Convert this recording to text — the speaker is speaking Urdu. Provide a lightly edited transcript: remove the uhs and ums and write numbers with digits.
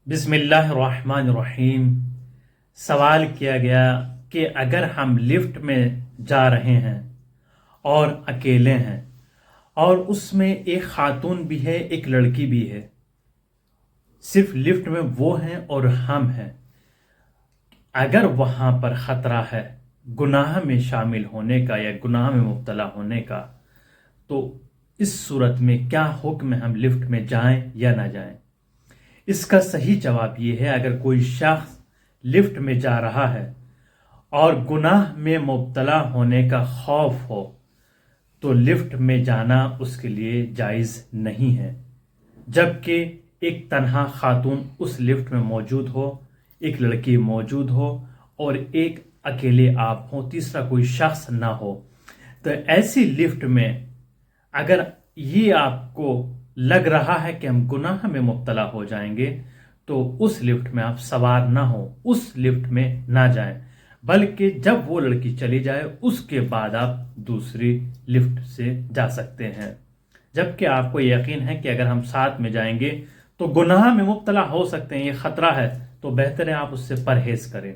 بسم اللہ الرحمن الرحیم۔ سوال کیا گیا کہ اگر ہم لفٹ میں جا رہے ہیں اور اکیلے ہیں اور اس میں ایک خاتون بھی ہے ایک لڑکی بھی ہے، صرف لفٹ میں وہ ہیں اور ہم ہیں، اگر وہاں پر خطرہ ہے گناہ میں شامل ہونے کا یا گناہ میں مبتلا ہونے کا، تو اس صورت میں کیا حکم ہے، ہم لفٹ میں جائیں یا نہ جائیں؟ اس کا صحیح جواب یہ ہے، اگر کوئی شخص لفٹ میں جا رہا ہے اور گناہ میں مبتلا ہونے کا خوف ہو تو لفٹ میں جانا اس کے لیے جائز نہیں ہے، جبکہ ایک تنہا خاتون اس لفٹ میں موجود ہو، ایک لڑکی موجود ہو اور ایک اکیلے آپ ہوں، تیسرا کوئی شخص نہ ہو۔ تو ایسی لفٹ میں اگر یہ آپ کو لگ رہا ہے کہ ہم گناہ میں مبتلا ہو جائیں گے تو اس لفٹ میں آپ سوار نہ ہو، اس لفٹ میں نہ جائیں، بلکہ جب وہ لڑکی چلی جائے اس کے بعد آپ دوسری لفٹ سے جا سکتے ہیں، جبکہ آپ کو یقین ہے کہ اگر ہم ساتھ میں جائیں گے تو گناہ میں مبتلا ہو سکتے ہیں، یہ خطرہ ہے، تو بہتر ہے آپ اس سے پرہیز کریں۔